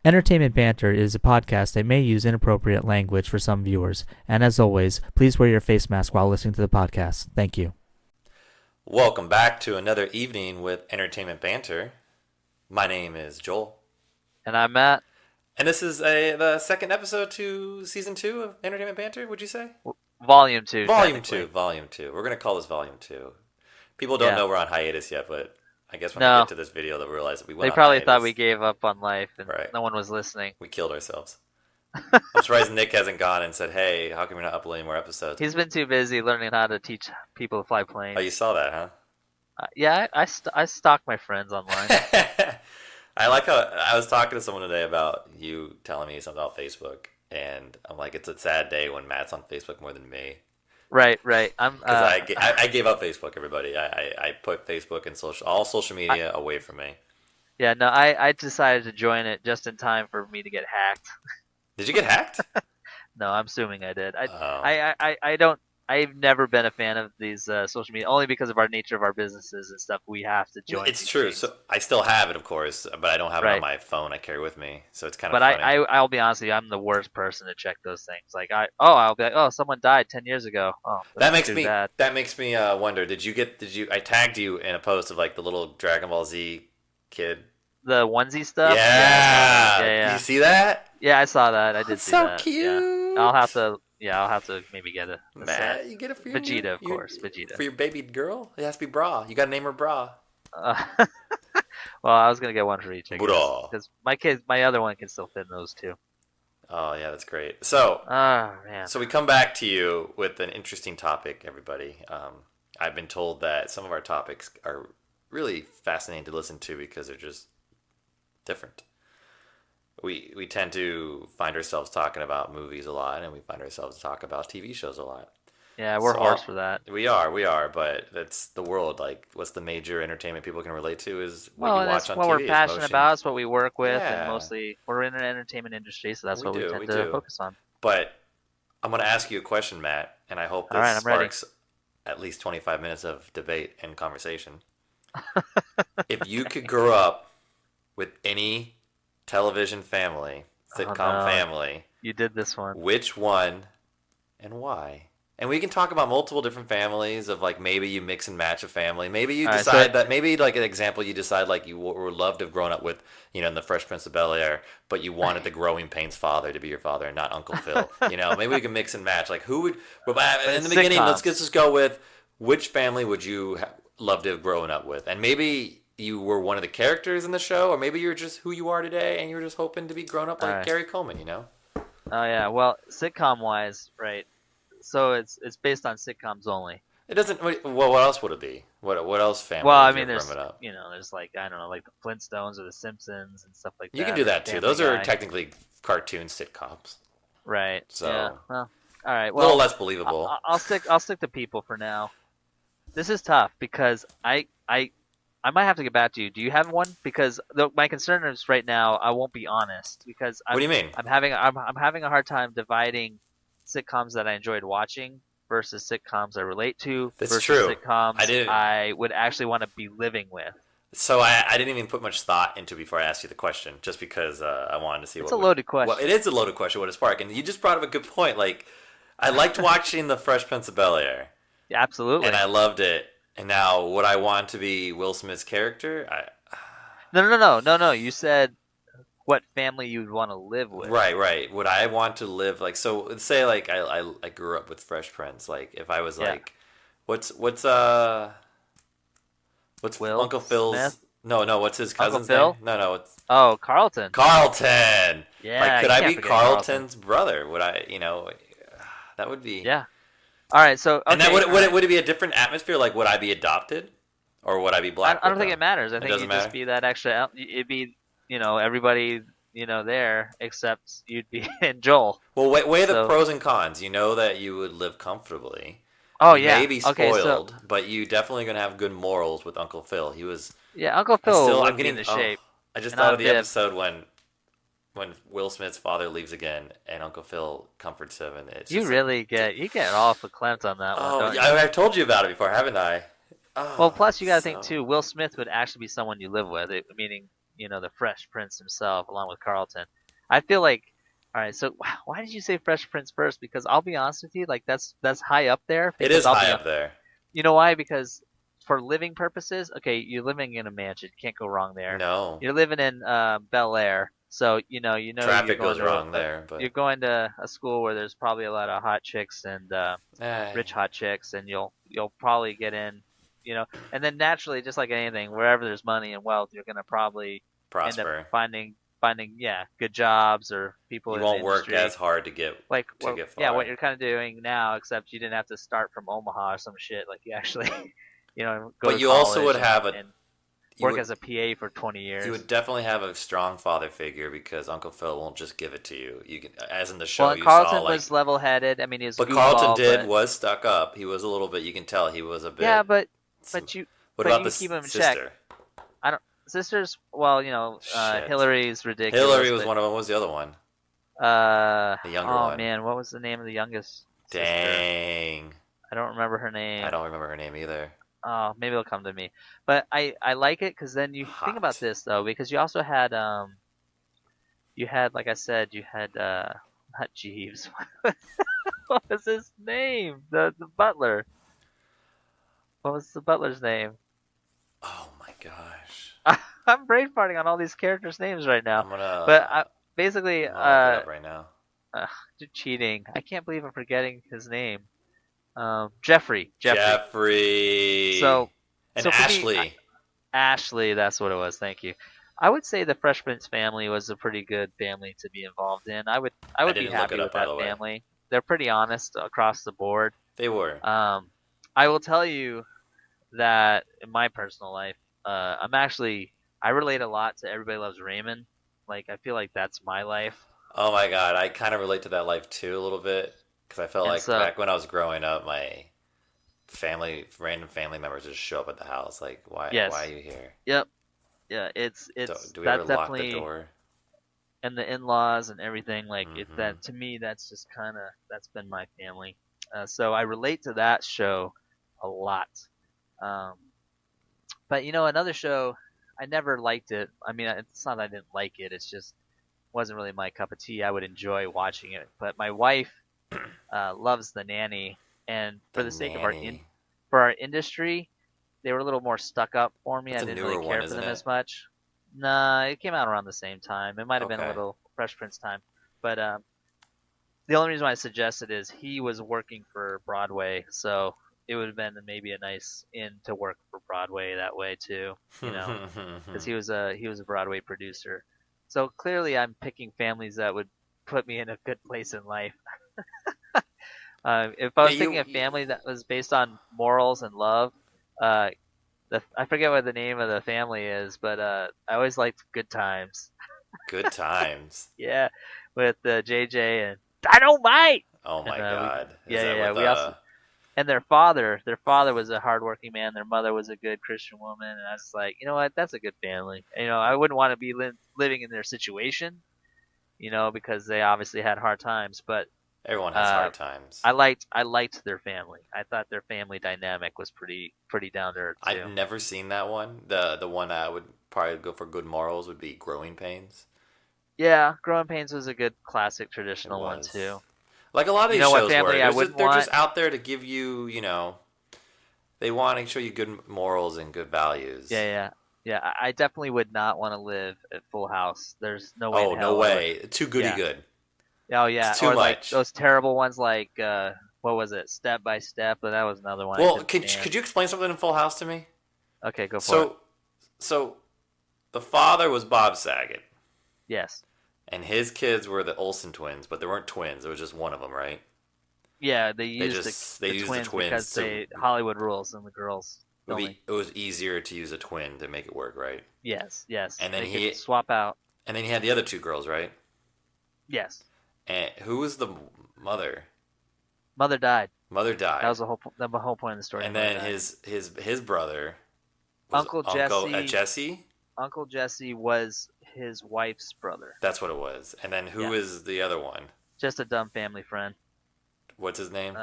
Entertainment Banter is a podcast that may use inappropriate language for some viewers, and as always, please wear your face mask while listening to the podcast. Thank you. Welcome back to another evening with Entertainment Banter. My name is Joel, And I'm Matt. and this is the second episode to season 2 of Entertainment Banter. Would you say Volume 2. Volume 2? Volume 2. We're gonna call this Volume 2. People don't Yeah. know we're on hiatus yet, but I guess when No. we get to this video, they'll realize that we went They on probably hiatus. thought we gave up on life and Right. no one was listening. We killed ourselves. I'm surprised Nick hasn't gone and said, "Hey, how come you're not uploading more episodes?" He's been too busy learning how to teach people to fly Oh, planes. you saw that, huh? Yeah, I stalk my friends online. I like how I was talking to someone today about you telling me something about Facebook, and I'm like, it's a sad day when Matt's on Facebook more than me. Right. I'm. Because I gave up Facebook, everybody. I put Facebook and all social media away from me. Yeah, no, I decided to join it just in time for me to get hacked. Did you get hacked? No, I'm assuming I did. Oh. I don't. I've never been a fan of these social media, only because of our nature of our businesses and stuff. We have to join. It's these true. things. So I still have it, of course, but I don't have it on Right. my phone. I carry with me, so it's kind of But funny. I'll be honest with you, I'm the worst person to check those things. Like I'll be like, oh, someone died 10 years ago. Oh, That let's makes do me that. wonder. I tagged you in a post of like the little Dragon Ball Z kid. The onesie stuff. Yeah. Yeah. You see that? Yeah, I saw that. I did That's see so that. cute. Yeah. I'll have to maybe get a Matt, set. you get it for your Vegeta, of course. Vegeta. For your baby girl, it has to be Bra. You gotta name her Bra. Uh, well, I was gonna get one for each. Bra. Because my other one can still fit in those two. Oh yeah, that's great. So, Oh man. we come back to you with an interesting topic, everybody. I've been told that some of our topics are really fascinating to listen to because they're just different. We tend to find ourselves talking about movies a lot, and we find ourselves talking about TV shows a lot. Yeah, we're So, hoarse for that. We are, but that's the world. Like, what's the major entertainment people can relate to is what Well, you that's watch on what TV. we're is passionate motion. about. It's what we work with, Yeah. and mostly we're in an entertainment industry, so that's We what we do, tend we to do. focus on. But I'm going to ask you a question, Matt, and I hope this All right, I'm ready. sparks at least 25 minutes of debate and conversation. If you could grow up with any television family, sitcom no. family, You did this one. which one and why? And we can talk about multiple different families of like maybe you mix and match a family. Maybe you All right, decide so- that maybe like an example you decide like you would love to have grown up with, in the Fresh Prince of Bel-Air, but you wanted the Growing Pains father to be your father and not Uncle Phil. Maybe we can mix and match. Like who would? But in it's the beginning, let's sitcoms. just go with which family would you love to have grown up with, and maybe you were one of the characters in the show, or maybe you're just who you are today, and you're just hoping to be grown up like All right. Gary Coleman. Oh yeah. Well, sitcom wise, right? So it's based on sitcoms only. It doesn't. Well, what else would it be? What else family? Well, would I you mean, have there's grown up? there's like I don't know, like the Flintstones or the Simpsons and stuff like that. You can do or that too. Family Those are Guy. technically cartoon sitcoms. Right. So- Yeah. Well, all right. A Well, little less believable. I'll stick to people for now. This is tough because I might have to get back to you. Do you have one? Because my concern is right now I won't be honest because What do you mean? I'm having a hard time dividing sitcoms that I enjoyed watching versus sitcoms I relate to That's versus true. sitcoms I would actually want to be living with. So I didn't even put much thought into before I asked you the question, just because I wanted to see It's what a loaded question. Well, it is a loaded question. What a spark! And you just brought up a good point. Like, I liked watching the Fresh Prince of Bel-Air, Yeah, absolutely. and I loved it. And now, would I want to be Will Smith's character? No. You said what family you'd want to live with. Right. Would I want to live like so? Let's say like I grew up with Fresh Prince. Like if I was Yeah. like, what's Will Uncle Phil's? Smith? No. What's his Uncle cousin's Phil? name? No. It's Oh, Carlton. Carlton. Yeah, Like, could you I can't be forget Carlton. Carlton's brother? Would I? That would be. Yeah. All right. So okay, And that all right. would it be a different atmosphere? Like, would I be adopted, or would I be black? I don't with think them? it matters. I It think doesn't you'd matter? just be that extra. It'd be everybody there except you'd be in Joel. Well, weigh the So- pros and cons. You know that you would live comfortably. Oh You yeah. may be Okay. spoiled, So but you definitely gonna have good morals with Uncle Phil. He was. yeah, Uncle I Phil still, would I'm be getting in the shape. I just And thought I'm of the Viv. episode when Will Smith's father leaves again, and Uncle Phil comforts him, and it's You just really get all verklempt on that one. oh, Don't you? I've told you about it before, haven't I? Oh, Well, plus you got to think so- too. Will Smith would actually be someone you live with, meaning the Fresh Prince himself, along with Carlton. I feel like, all right, so why did you say Fresh Prince first? Because I'll be honest with you, like that's high up there. It Because is I'll high be, up there. you know why? Because for living purposes, okay, you're living in a mansion, can't go wrong there. No. You're living in Bel Air, so you're Traffic going goes to wrong there, but you're going to a school where there's probably a lot of hot chicks and eh, rich hot chicks, and you'll probably get in, and then naturally, just like anything, wherever there's money and wealth, you're gonna probably end up prosper. finding good jobs or people You in the won't work industry. as hard to get Like, to get yeah, far. what you're kind of doing now, except you didn't have to start from Omaha or some shit. Like you actually, go But to you also would college have and work as a PA for 20 years. You would definitely have a strong father figure because Uncle Phil won't just give it to you. You can, as in the show, Well, and you Carlton saw like. was level-headed. I mean, he was a But Carlton goofball, was stuck up. He was a little bit. You can tell he was a bit. yeah, but What but about you the keep him in check. sister? I don't. Sisters, well, Shit. Hillary's ridiculous. Hillary was but, one of them. What was the other one? The younger oh one. man, what was the name of the youngest sister? Dang. I don't remember her name. I don't remember her name either. Oh, maybe it'll come to me. But I like it because then you think about Hot. this though, because you also had like I said, you had not Jeeves. What was his name? The butler. What was the butler's name? Oh my gosh. I'm brain farting on all these characters' names right now. I'm gonna. But basically, I'm gonna look it up right now. you're cheating. I can't believe I'm forgetting his name. Jeffrey. Jeffrey. So, and so for Ashley. me, Ashley, that's what it was. Thank you. I would say the Fresh Prince family was a pretty good family to be involved in. I would be didn't look happy it with up, by that the way. family. They're pretty honest across the board. They were. I will tell you that in my personal life, I relate a lot to Everybody Loves Raymond. Like I feel like that's my life. Oh my god, I kind of relate to that life too a little bit because I felt And like so- back when I was growing up, my random family members just show up at the house. Like, why? Yes. Why are you here? Yep. Yeah, it's Do we that's ever lock the definitely door? and the in-laws and everything. Like Mhm. that to me, that's just that's been my family. So I relate to that show a lot. But another show, I never liked it. I mean, it's not that I didn't like it. It's just wasn't really my cup of tea. I would enjoy watching it, but my wife loves The Nanny, and for the sake of Nanny. for our industry, they were a little more stuck up for me. That's I a didn't newer really one, care for isn't them it? as much. Nah, it came out around the same time. It might have been a Okay. little Fresh Prince time, but the only reason why I suggest it is he was working for Broadway, so it would have been maybe a nice in to work for Broadway that way too, because he was a Broadway producer. So clearly, I'm picking families that would put me in a good place in life. If I was Yeah, picking a family that was based on morals and love, I forget what the name of the family is, but I always liked Good Times. Good times. Yeah, with JJ and Dynamite. Oh my And, god. yeah, Is that yeah, with, we also- And their father was a hardworking man. Their mother was a good Christian woman, and I was like, you know what, that's a good family. I wouldn't want to be living in their situation, because they obviously had hard times. But everyone has hard times. I liked their family. I thought their family dynamic was pretty down to earth too. I've never seen that one. The one I would probably go for good morals would be Growing Pains. Yeah, Growing Pains was a good classic It traditional one was. too. Like a lot of these know what shows family were. I wouldn't They're just want? out there to give you, they want to show you good morals and good values. Yeah. I definitely would not want to live at Full House. There's no way. Oh, in no hell I way. Too goody Yeah. good. would. Oh yeah, It's too or like much. those terrible ones like what was it, Step by Step? But that was another one. I Well, couldn't stand. could you explain something in Full House to me? Okay, go for it. So the father was Bob Saget, Yes. and his kids were the Olsen twins, but they weren't twins. It was just one of them, right? Yeah, they used they the used the twins twins because to- Hollywood rules and the girls. It was easier to use a twin to make it work, right? Yes. And then they he- could swap out. And then he had the other two girls, right? Yes. And who was the mother? Mother died. Mother died. That was the whole point of the story. and Mother then died. his brother was Uncle Jesse. Jesse. Uncle Jesse was his wife's brother. That's what it was. And then who Yeah. is the other one? Just a dumb family friend. What's his name?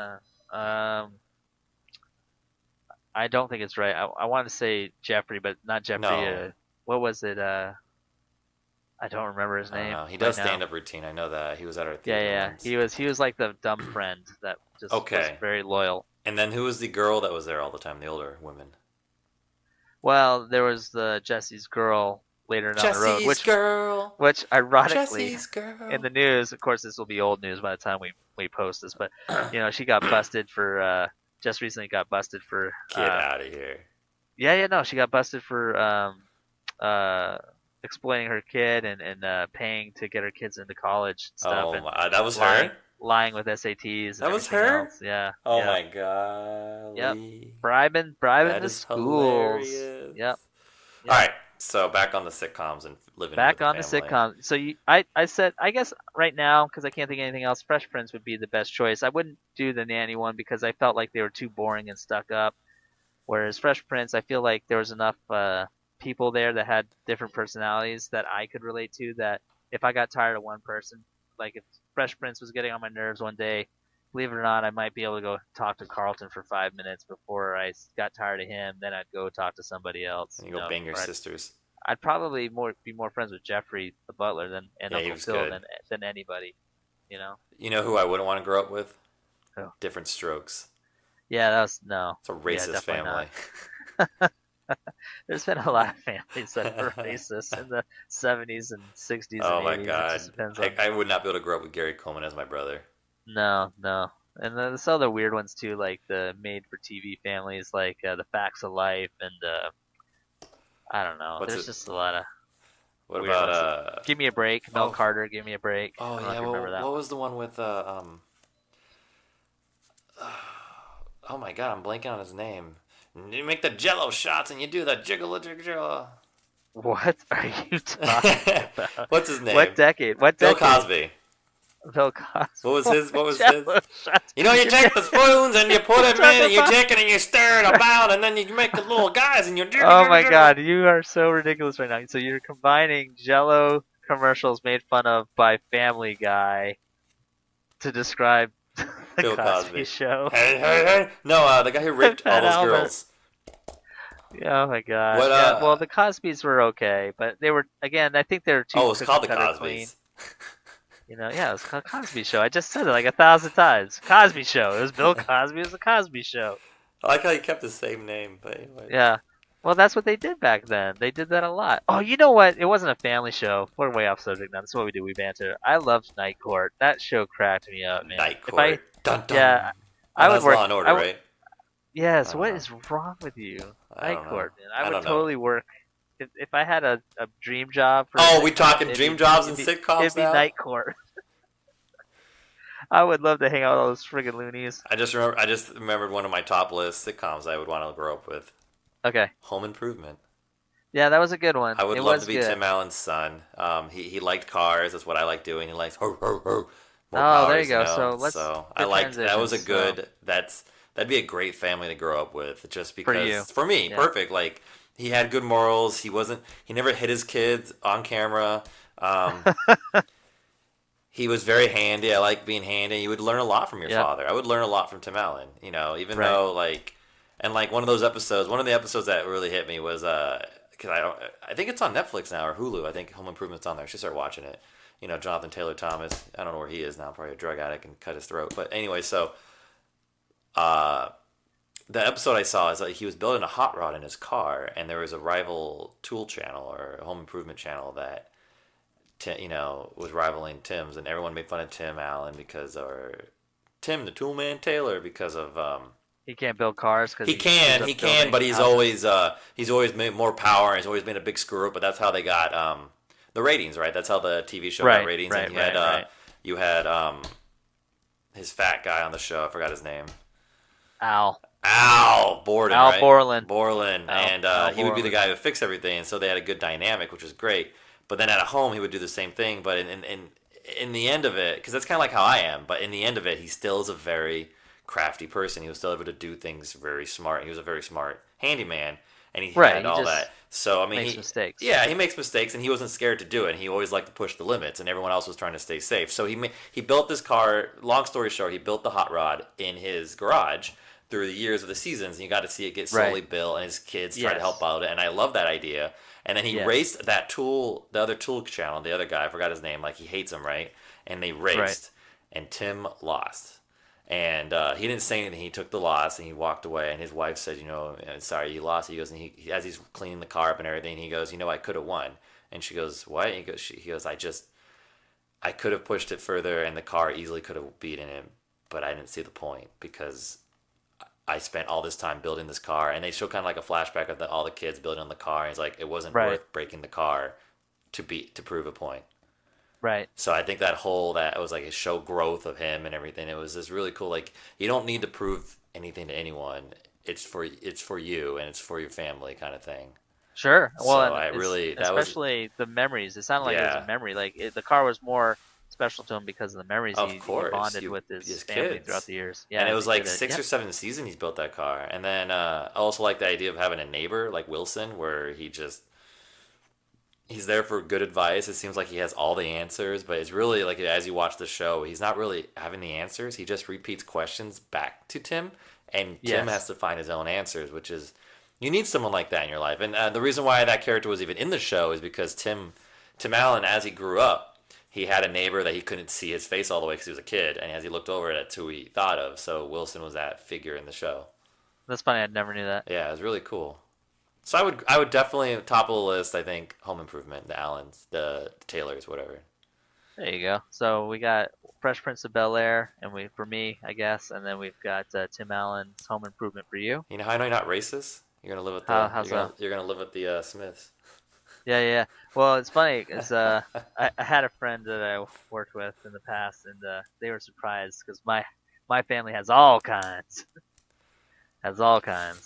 I don't think it's right. I want to say Jeffrey, but not Jeffrey. No. What was it? I don't remember his I don't name know. He right does now. stand-up routine. I know that. He was at our Yeah, theater yeah. once. He was like the dumb friend that just was Okay. very loyal. And then who was the girl that was there all the time? The older woman. Well, there was the Jesse's girl later down the road, Jesse's girl. which ironically Jesse's girl. in the news, of course, this will be old news by the time we post this, but she got busted for just recently got busted for Get out of here. yeah, no, she got busted for exploiting her kid and paying to get her kids into college and stuff, Oh and my, that was lying her? lying with SATs and That was everything her? else. Yeah. Oh Yeah. my god. Yep. Bribing That the is schools. hilarious. Yep. Yep. All right, so back on the sitcoms and living Back with the on the family. sitcom. So I said, I guess right now, because I can't think of anything else, Fresh Prince would be the best choice. I wouldn't do the nanny one because I felt like they were too boring and stuck up. Whereas Fresh Prince, I feel like there was enough people there that had different personalities that I could relate to. That if I got tired of one person, like if Fresh Prince was getting on my nerves one day, believe it or not, I might be able to go talk to Carlton for 5 minutes before I got tired of him. Then I'd go talk to somebody else. And you go bang your sisters. I'd probably be more friends with Jeffrey the butler than Yeah, he Uncle was Phil good. than anybody. You know? You know who I wouldn't want to grow up with? Who? Different Strokes. Yeah, that was no. It's a racist definitely family. There's been a lot of families that were racist in the 70s and 60s Oh and my 80s. It god. just depends on... I would not be able to grow up with Gary Coleman as my brother. No. And then there's other weird ones too, like the made-for-TV families, like The Facts of Life, and I don't know. There's just a lot of What weird about ones. Give Me a Break, Mel Carter, Give Me a Break. Oh I don't know if yeah, you remember that what one. was the one with oh my god, I'm blanking on his name. You make the jello shots and you do the jiggle. What are you talking about? What's his name? What decade? Bill Cosby. Bill Cosby. What was his? Jello shots. You know, you take the spoons and you put them in and you take it and you stir it about and then you make the little guys and you're Oh my god, you are so ridiculous right now. So you're combining Jello commercials made fun of by Family Guy to describe the Bill Cosby Cosby Show. Hey. No, the guy who raped all Fat those Albert. girls. Yeah, oh my god. What, Yeah, well, the Cosbys were okay, but they were, again, I think they were too Oh, it's called the cookie-cutter Cosbys. clean. Yeah, it was called Cosby Show. I just said it like 1,000 times. Cosby Show. It was Bill Cosby. It was the Cosby Show. I like how he kept the same name, but anyway. Yeah. Well, that's what they did back then. They did that a lot. Oh, you know what? It wasn't a family show. We're way off subject now. That's what we do. We banter. I loved Night Court. That show cracked me up, man. Night Court. Dun, dun. Yeah, I would work. Law and Order, right? Yes. I What don't know. is wrong with you? I Night don't know. Court, man. I I would don't know. totally work. If I had a dream job for. Oh, we talking dream jobs and sitcoms It'd be now? Night Court. I would love to hang out with all those friggin' loonies. I just remembered one of my top list sitcoms I would want to grow up with. Okay. Home Improvement. Yeah, that was a good one. I would It love was to be good. Tim Allen's son. He liked cars. That's what I like doing. He likes more Oh, powers, there you go. So I good liked that was a transitions, good. That'd be a great family to grow up with. Just because you. for me, Yeah. perfect. Like he had good morals. He never hit his kids on camera. He was very handy. I like being handy. You would learn a lot from your Yep. father. I would learn a lot from Tim Allen. Even Right. though one of the episodes that really hit me was because I think it's on Netflix now or Hulu. I think Home Improvement's on there. I should start watching it. Jonathan Taylor Thomas. I don't know where he is now. Probably a drug addict and cut his throat. But anyway, so the episode I saw is he was building a hot rod in his car, and there was a rival tool channel or home improvement channel that was rivaling Tim's, and everyone made fun of Tim Allen or Tim the Toolman Taylor because of He can't build cars because he can, but he's always made more power, and he's always made a big screw up. But that's how they got the ratings, right? That's how the TV show got ratings. Right, and you had his fat guy on the show. I forgot his name. Al Borden. Al right? Borland. And he would be the Borland. guy who would fix everything, and so they had a good dynamic, which was great. But then at home, he would do the same thing. But in the end of it, because that's kind of like how I am, but in the end of it, he still is a very crafty person. He was still able to do things very smart. He was a very smart handyman, and he had all that. So I mean, makes mistakes. Yeah, he makes mistakes, and he wasn't scared to do it. And he always liked to push the limits, and everyone else was trying to stay safe. So he built this car. Long story short, he built the hot rod in his garage. through the years of the seasons, and you got to see it get Right. slowly built, and his kids try to Yes. help out, and I love that idea. And then he Yes. raced that tool, the other tool channel, the other guy, I forgot his name, like he hates him, right? And they Right. raced, and Tim lost. And he didn't say anything. He took the loss and he walked away. And his wife said, sorry, you lost. He goes, and as he's cleaning the car up and everything, he goes, I could have won. And she goes, what? And he goes, I could have pushed it further, and the car easily could have beaten him, but I didn't see the point because I spent all this time building this car. And they show kind of like a flashback of all the kids building on the car. And he's like, it wasn't Right. worth breaking the car to prove a point. Right. So I think that was like a show growth of him and everything. It was just really cool. Like, you don't need to prove anything to anyone. It's for you and it's for your family kind of thing. Sure. Well, So especially the memories. It sounded like it was a memory. Like the car was more special to him because of the memories he bonded with his family kids. throughout the years. Yeah, and it was like 6 or 7 seasons he's built that car. And then I also like the idea of having a neighbor like Wilson, where he's there for good advice. It seems like he has all the answers, but it's really like, as you watch the show, he's not really having the answers. He just repeats questions back to Tim, and Tim has to find his own answers, which is, you need someone like that in your life. And the reason why that character was even in the show is because Tim Allen, as he grew up, he had a neighbor that he couldn't see his face all the way because he was a kid, and as he looked over, that's who he thought of. So Wilson was that figure in the show. That's funny. I never knew that. Yeah, it was really cool. So I would definitely, top of the list, I think, Home Improvement, the Allens, the Taylors, whatever. There you go. So we got Fresh Prince of Bel-Air, and for me, I guess, and then we've got Tim Allen's Home Improvement for you. You know how I know you're not racist? You're gonna live with you're gonna live with the Smiths. Yeah. Well, it's funny because I had a friend that I worked with in the past, and they were surprised because my family has all kinds, All kinds.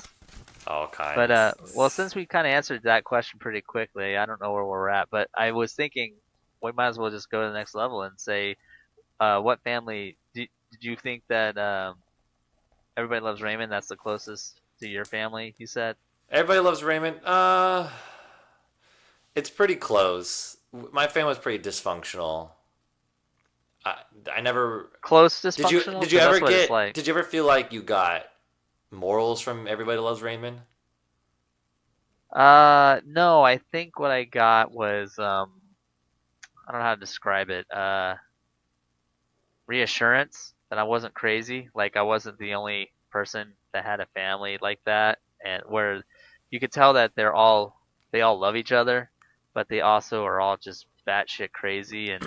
But well, since we kind of answered that question pretty quickly, I don't know where we're at, but I was thinking we might as well just go to the next level and say, what family did you think that Everybody Loves Raymond? That's the closest to your family, you said. Everybody Loves Raymond. It's pretty close. My family was pretty dysfunctional. I never close dysfunctional. Did you ever get? Did you ever feel like you got morals from Everybody Loves Raymond? No. I think what I got was I don't know how to describe it. Reassurance that I wasn't crazy. Like I wasn't the only person that had a family like that, and where you could tell that they all love each other, but they also are all just batshit crazy and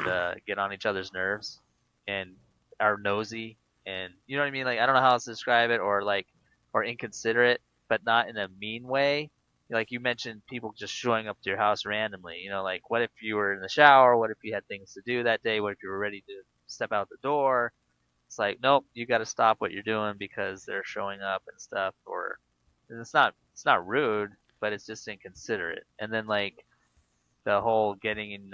get on each other's nerves and are nosy, and you know what I mean. Like I don't know how else to describe it, or inconsiderate, but not in a mean way. Like you mentioned, people just showing up to your house randomly. You know, like what if you were in the shower? What if you had things to do that day? What if you were ready to step out the door? It's like, nope, you got to stop what you're doing because they're showing up and stuff. Or it's not rude, but it's just inconsiderate. And then like the whole getting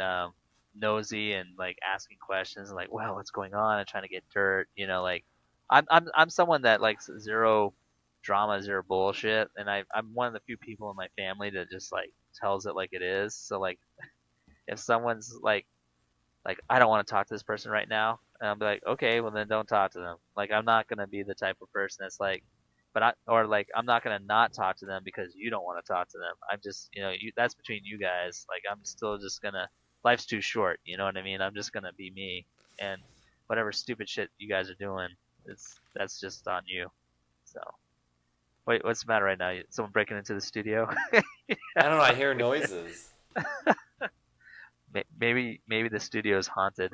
nosy and like asking questions and like, wow, what's going on? And trying to get dirt. You know, like I'm someone that likes zero drama, zero bullshit, and I'm one of the few people in my family that just like tells it like it is. So like if someone's like I don't want to talk to this person right now, and I'll be like, okay, well then don't talk to them. Like I'm not gonna be the type of person that's like, I'm not gonna not talk to them because you don't want to talk to them. I'm just, that's between you guys. Like I'm still just gonna. Life's too short, you know what I mean? I'm just gonna be me, and whatever stupid shit you guys are doing, that's just on you. So. Wait, what's the matter right now? Someone breaking into the studio? I don't know. I hear noises. Maybe the studio is haunted.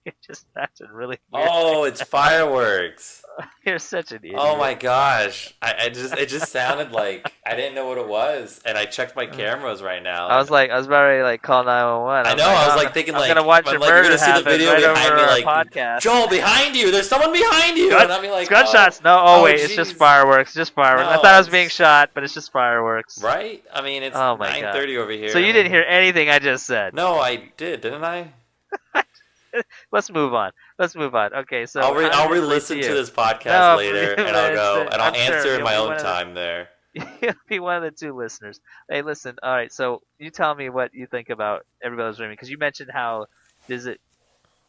It just acted really weird. Oh, it's fireworks. You're such an idiot. Oh my gosh. It just sounded like I didn't know what it was, and I checked my cameras right now. I was about to like call 911. I know, I was thinking I'm gonna watch a murder happen right over our podcast. Joel, behind you! There's someone behind you! And I'll be like, gunshots! No, wait, it's just fireworks. Just fireworks. No, I thought I was being shot, but it's just fireworks. Right? I mean, it's 9:30 over here. So you didn't hear anything I just said? No, I did, didn't I? Let's move on. Okay, so I'll re-listen to this podcast later, and I'll go and I'll answer in my own time there. You'll be one of the two listeners. Hey, listen. All right, so you tell me what you think about Everybody Loves Raymond, because you mentioned how does it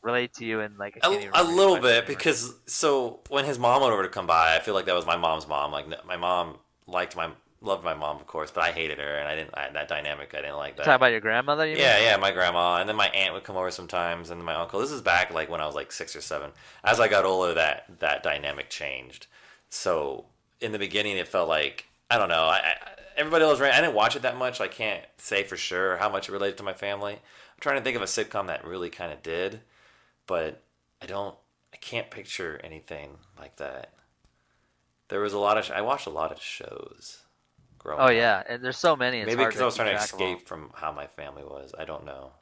relate to you, and like I can't even A remember your little wife's bit name, or- because so when his mom went over to come by, I feel like that was my mom's mom. Like my mom loved my mom, of course, but I hated her, and that dynamic. I didn't like You talking that. about your grandmother? You mean? Yeah, my grandma, and then my aunt would come over sometimes, and then my uncle. This is back like when I was like 6 or 7. As I got older, that dynamic changed. So in the beginning, it felt like I don't know. Everybody else ran. I didn't watch it that much. I can't say for sure how much it related to my family. I'm trying to think of a sitcom that really kind of did, but I don't. I can't picture anything like that. There was a lot of. I watched a lot of shows growing Oh up. yeah, and there's so many. It's Maybe hard because I was keep trying to track of all. escape from how my family was. I don't know.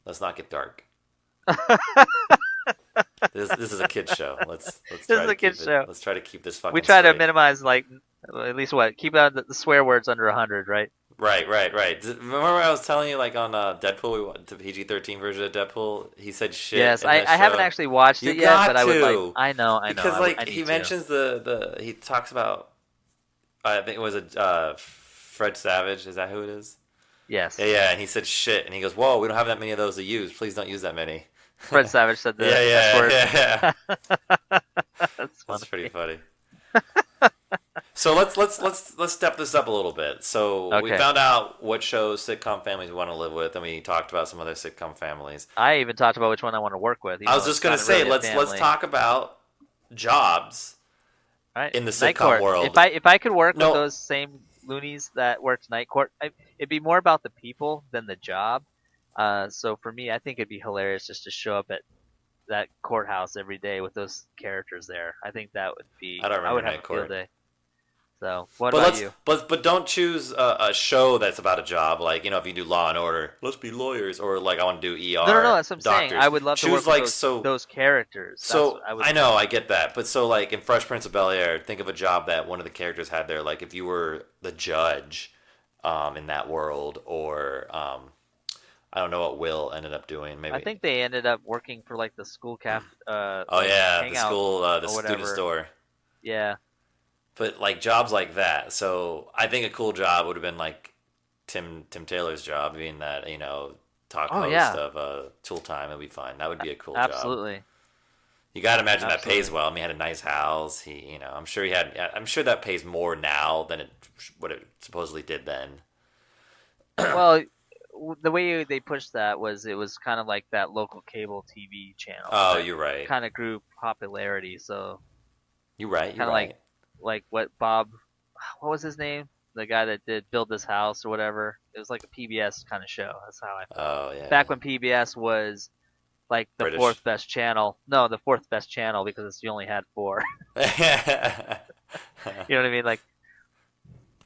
Let's not get dark. This is a kid show. Let's This try is to a kid keep it. show. Let's try to keep this fucking. We try to straight. minimize like at least keep out the swear words under 100, right? Right. Remember I was telling you like on Deadpool, we watched the PG-13 version of Deadpool. He said shit. Yes, in I that haven't show. actually watched You it yet, got but I would like. to. I know. Because I like need he to. mentions he talks about I think it was Fred Savage. Is that who it is? Yes. Yeah, and he said shit, and he goes, "Whoa, we don't have that many of those to use. Please don't use that many." Fred Savage said the yeah, S word. yeah. That's funny. That's pretty funny. So let's step this up a little bit. So we Okay. found out what shows sitcom families we want to live with, and we talked about some other sitcom families. I even talked about which one I want to work with. I was just gonna say, let's talk about jobs right. in the Night sitcom Court. world. If I could work No. with those same loonies that worked Night Court, it'd be more about the people than the job. So for me, I think it'd be hilarious just to show up at that courthouse every day with those characters there. I think that would be. I don't remember would have Night a field Court. day. So what But about you? but don't choose a show that's about a job. Like if you do Law and Order, let's be lawyers, or like I want to do ER. No. That's what I'm saying. doctors. I would love to Choose work with those characters. That's So what I would. I know I get that, but so like in Fresh Prince of Bel-Air, think of a job that one of the characters had there. Like if you were the judge, in that world, or I don't know what Will ended up doing. Maybe I think they ended up working for like the school oh like, yeah, the hangout school, the or student whatever. store. Yeah. But like jobs like that. So I think a cool job would have been like Tim Taylor's job, being that talk Oh, host yeah. of Tool Time. It'd be fine. That would be a cool job. Absolutely. You got to imagine that pays Absolutely. well. I mean, he had a nice house. I'm sure he had. I'm sure that pays more now than what it supposedly did then. Well, the way they pushed that was it was kind of like that local cable TV channel. Oh, that you're right. kind of grew popularity. So You're right. You're kinda right. like what what was his name? The guy that did Build This House or whatever. It was like a PBS kind of show. That's how I felt. Oh yeah. Back when PBS was like the British. fourth best channel. No, the fourth best channel because you only had 4. You know what I mean? Like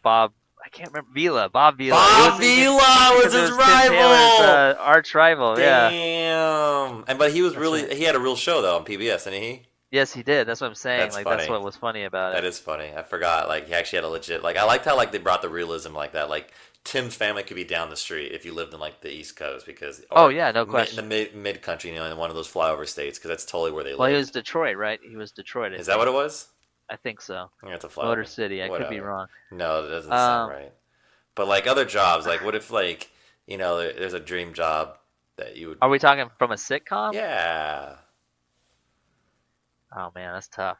Bob, I can't remember Bob Vila. Bob Vila was his Tim rival. Taylor's, arch rival. Yeah. Damn. And but he was really right. he had a real show though on PBS, didn't he? Yes, he did. That's what I'm saying. That's Like funny. that's what was funny about That it. is funny. I forgot. Like he actually had a legit. Like I liked how like they brought the realism like that. Like Tim's family could be down the street if you lived in like the East Coast because. Oh yeah, no question. In the mid country, in one of those flyover states, because that's totally where they Well, he live. was Detroit, right? He was Detroit. Is that what it was? I think so. Yeah, it's a flyover. Motor City. I could be Whatever. wrong. No, that doesn't sound right. But like other jobs, like what if like there's a dream job that you would. Are we talking from a sitcom? Yeah. Oh man, that's tough.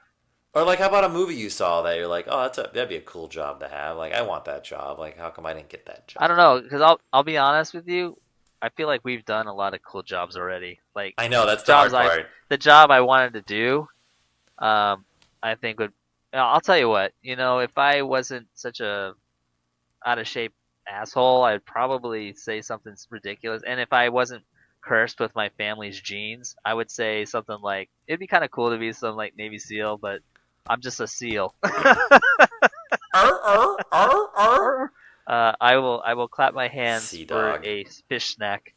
Or like, how about a movie you saw that you're like, oh, that'd be a cool job to have. Like, I want that job. Like, how come I didn't get that job? I don't know, because I'll be honest with you. I feel like we've done a lot of cool jobs already. Like I know that's the hard jobs part. the job I wanted to do, I think would. I'll tell you what. If I wasn't such a out of shape asshole, I'd probably say something ridiculous. And if I wasn't cursed with my family's genes, I would say something like, it'd be kind of cool to be some like Navy SEAL, but I'm just a SEAL. I will clap my hands Sea for dog. a fish snack.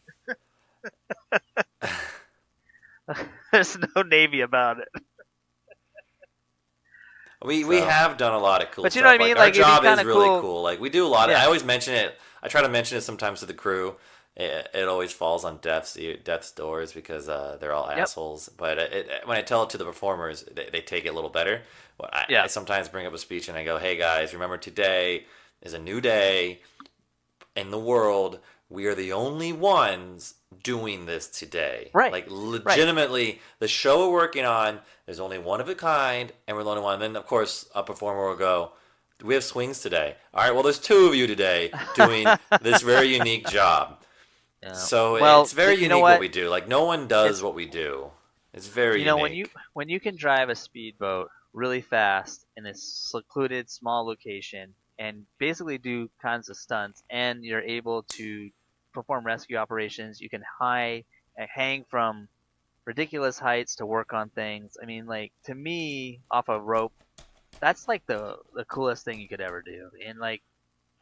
There's no Navy about it. We have done a lot of cool But stuff. you know what I mean? Our Like, it'd be job is kinda really cool. cool. Like, we do a lot of. Yeah. I always mention it. I try to mention it sometimes to the crew. It always falls on death's doors because they're all assholes. But when I tell it to the performers, they take it a little better. Well, I sometimes bring up a speech and I go, "Hey guys, remember today is a new day in the world. We are the only ones doing this today. Right. Like legitimately, the show we're working on is only one of a kind, and we're the only one. And then of course, a performer will go, "We have swings today." All right. Well, there's two of you today doing this very unique job. Yeah. So Well, it's very you know unique what we do. Like no one does what we do. It's very unique. when you can drive a speedboat really fast in a secluded small location and basically do kinds of stunts, and you're able to perform rescue operations, you can hang from ridiculous heights to work on things. I mean, like, to me, off a rope, that's like the coolest thing you could ever do. And like,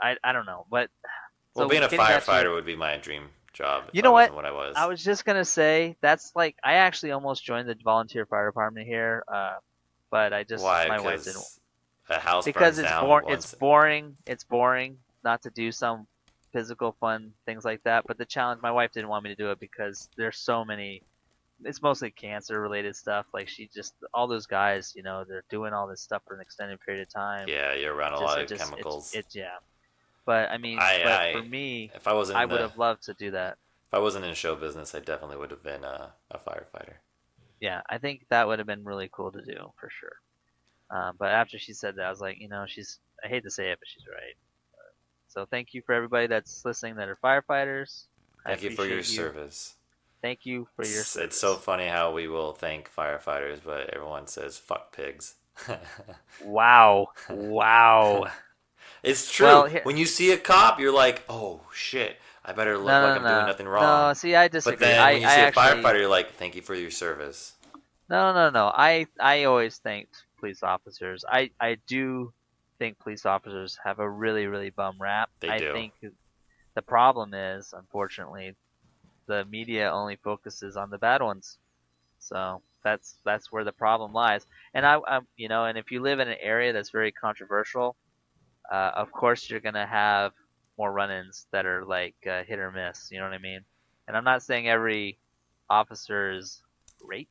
I don't know, but Well, so being a getting back to firefighter your- would be my dream job You if I know wasn't what? what I was. I was just gonna say that's like I actually almost joined the volunteer fire department here, but I just Why? my wife didn't. Because a house Because burns it's down boring. once. It's boring. It's boring not to do some physical fun things like that. But the challenge, my wife didn't want me to do it because there's so many. It's mostly cancer related stuff. Like she just all those guys, they're doing all this stuff for an extended period of time. Yeah, you're around a lot of chemicals. Yeah. But I mean, for me, if I wasn't I would have loved to do that. if I wasn't in show business, I definitely would have been a firefighter. Yeah, I think that would have been really cool to do for sure. But after she said that, I was like, I hate to say it, but she's right. So thank you for everybody that's listening that are firefighters. Thank you for your service. Thank you for your service. It's so funny how we will thank firefighters, but everyone says fuck pigs. Wow. It's true. Well, when you see a cop, you're like, oh shit, I better look like I'm doing nothing wrong. No, see, I disagree. But then when you see a firefighter, you're like, thank you for your service. No. I always thanked police officers. I do think police officers have a really, really bum rap. They do. I think the problem is, unfortunately, the media only focuses on the bad ones. So that's where the problem lies. And and if you live in an area that's very controversial, of course you're gonna have more run-ins that are like hit or miss. You know what I mean? And I'm not saying every officer is great,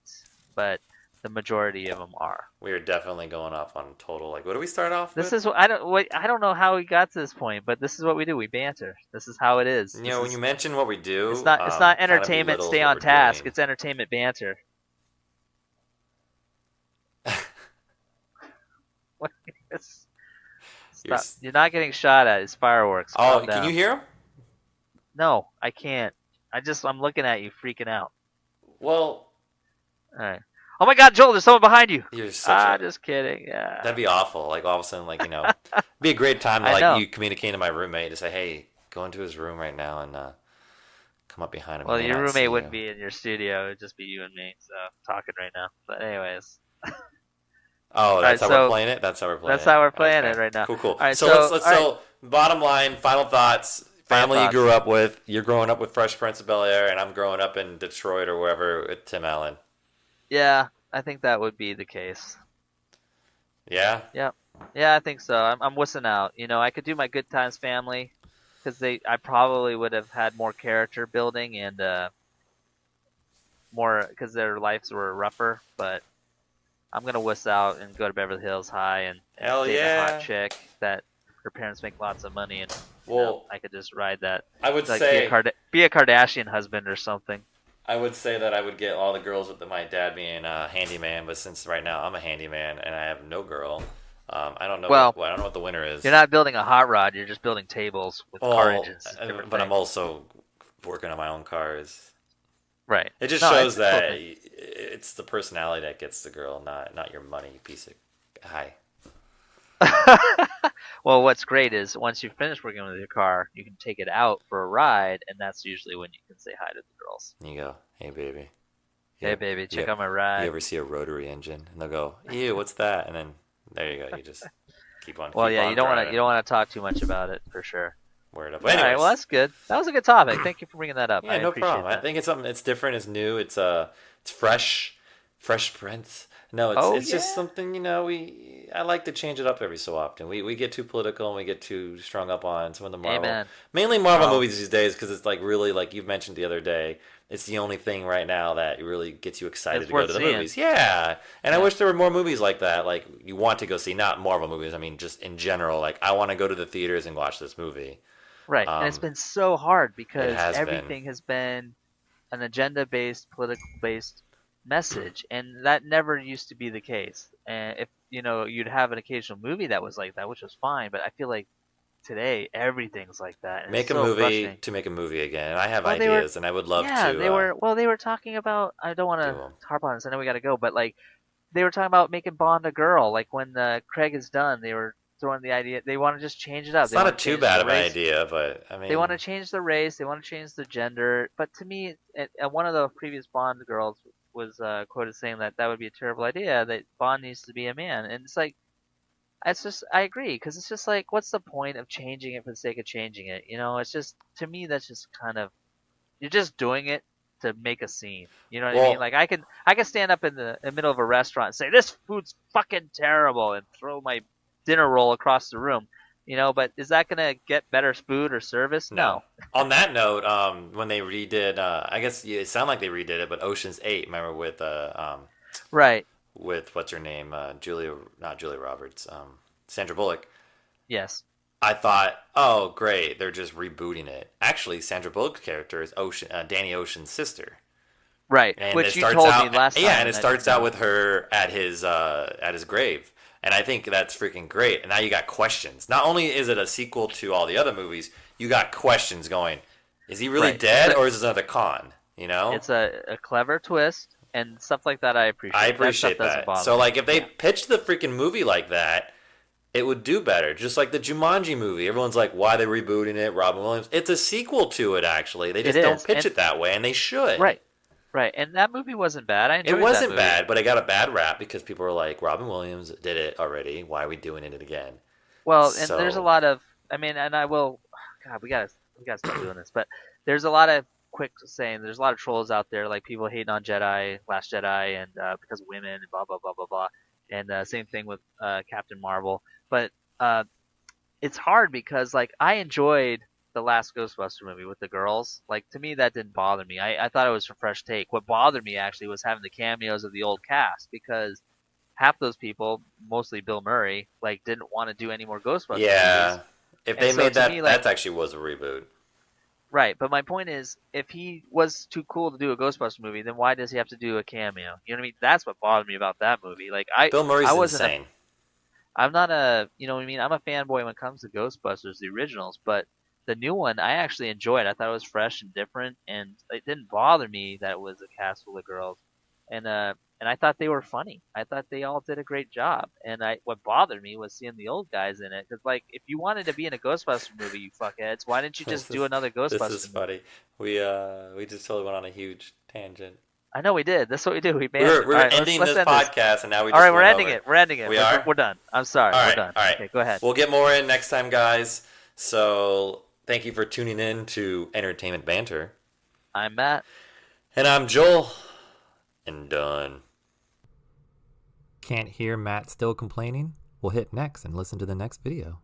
but the majority of them are. We are definitely going off on total. Like, what do we start off with? This is I don't know how we got to this point, but this is what we do. We banter. This is how it is. When you mention what we do, it's not entertainment. Stay on task. It's entertainment banter. What is? Stop. You're not getting shot at. It's fireworks. Oh, can you hear them? No, I can't. I'm looking at you, freaking out. Well, all right. Oh my God, Joel! There's someone behind you. You're just kidding. Yeah. That'd be awful. Like all of a sudden, like it'd be a great time to you communicate to my roommate to say, "Hey, go into his room right now and come up behind him." Well, your roommate wouldn't be in your studio; it'd just be you and me. So talking right now. But anyways. Oh, that's how we're playing it. That's how we're playing it. That's how we're playing it right now. Cool. All right, so bottom line, final thoughts. Family you grew up with. You're growing up with Fresh Prince of Bel-Air, and I'm growing up in Detroit or wherever with Tim Allen. Yeah, I think that would be the case. Yeah? Yeah, I think so. I'm wussing out. I could do my Good Times Family because I probably would have had more character building and more because their lives were rougher. But I'm gonna wuss out and go to Beverly Hills High and date a hot chick that her parents make lots of money and I could just ride that. I would say be a Kardashian husband or something. I would say that I would get all the girls with my dad being a handyman, but since right now I'm a handyman and I have no girl, I don't know. I don't know what the winner is. You're not building a hot rod; you're just building tables with car engines. But I'm also working on my own cars. Right. It just shows that it's the personality that gets the girl, not your money, you piece of hi. Well, what's great is once you finish working with your car, you can take it out for a ride, and that's usually when you can say hi to the girls. You go, hey baby. Hey baby, check out my ride. You ever see a rotary engine? And they'll go, ew, what's that? And then there you go. You just keep on. Well, you don't want to talk too much about it for sure. Word up. All right, well that's good. That was a good topic. Thank you for bringing that up. Yeah, no problem. I think it's something. It's different. It's new. It's fresh Prince. No, it's just something, I like to change it up every so often. We get too political and we get too strung up on some of the Marvel. Mainly Marvel movies these days because it's like really, like you mentioned the other day, it's the only thing right now that really gets you excited to go to the movies. Yeah. And I wish there were more movies like that, like you want to go see, not Marvel movies, I mean just in general, like I want to go to the theaters and watch this movie. Right. And it's been so hard because everything has been an agenda-based, political-based message, and that never used to be the case. And if you'd have an occasional movie that was like that, which was fine, but I feel like today everything's like that, and it's Make a so movie frustrating. to make a movie again. I have Well, they were, ideas, and I would love yeah, to they were talking about. I don't want do to them. harp on this. I know we got to go, but like they were talking about making Bond a girl. Like when Craig is done, they were throwing the idea. They want to just change it up. It's They not a want to too change bad the of an race. idea, but I They want mean, to change the race. They want to change the gender. But to me, one of the previous Bond girls was quoted saying that that would be a terrible idea. That Bond needs to be a man, and it's like it's just I agree because it's just like what's the point of changing it for the sake of changing it? It's just to me that's just kind of you're just doing it to make a scene. You know what I mean? well, Like I can stand up in the middle of a restaurant and say this food's fucking terrible and throw my dinner roll across the room. But is that gonna get better food or service? no. No. On that note, when they redid, I guess it sounded like they redid it, but Ocean's 8, remember Right. with what's her name, not Julia Roberts, Sandra Bullock. Yes. I thought, oh great, they're just rebooting it. Actually, Sandra Bullock's character is Danny Ocean's sister, Right. and Which it you starts told out, me last time. yeah, and it I starts didn't out know. with her at his grave, and I think that's freaking great. And now you got questions. Not only is it a sequel to all the other movies, you got questions going. Is he really Right. dead, or is this another con? It's a clever twist and stuff like that. I appreciate. I That stuff appreciate doesn't that. bother So, me. like, if they Yeah. pitched the freaking movie like that, it would do better. Just like the Jumanji movie. Everyone's like, why are they rebooting it? Robin Williams. It's a sequel to it, actually. They It just don't is. pitch And it that way, and they should. right. Right. And that movie wasn't bad. I It enjoyed that wasn't movie. bad, but it got a bad rap because people were like, Robin Williams did it already. Why are we doing it again? Well, and there's a So, lot of, I mean, and I will, God, we gotta stop doing this. But there's a lot of quick saying. There's a lot of trolls out there, like people hating on Jedi, Last Jedi, and because of women and blah blah blah blah blah. And same thing with Captain Marvel. But it's hard because like I enjoyed the last Ghostbuster movie with the girls. Like to me, that didn't bother me. I thought it was a fresh take. What bothered me actually was having the cameos of the old cast because half those people, mostly Bill Murray, like didn't want to do any more Ghostbusters movies. yeah. If And they so made to that, me, like, that actually was a reboot. right. But my point is, if he was too cool to do a Ghostbuster movie, then why does he have to do a cameo? You know what I mean? That's what bothered me about that movie. Like, Bill I Murray's wasn't insane. I'm not a, you know what I mean? I'm a fanboy when it comes to Ghostbusters, the originals, but the new one I actually enjoyed. I thought it was fresh and different, and it didn't bother me that it was a cast full of girls, and I thought they were funny. I thought they all did a great job, and what bothered me was seeing the old guys in it, because like if you wanted to be in a Ghostbuster movie, you fuckheads, why didn't you This just do is another this Ghostbuster is movie? funny. We just totally went on a huge tangent. I know we did. That's what we do. We We were, managed. we All were right, ending let's this end this. podcast, and now we All just right, we're went ending over. it. We're ending it. We are? We're done. I'm sorry. All We're right, done. all right. Okay, go ahead. We'll get more in next time, guys. So thank you for tuning in to Entertainment Banter. I'm Matt. And I'm Joel. And done. Can't hear Matt still complaining? Well, hit next and listen to the next video.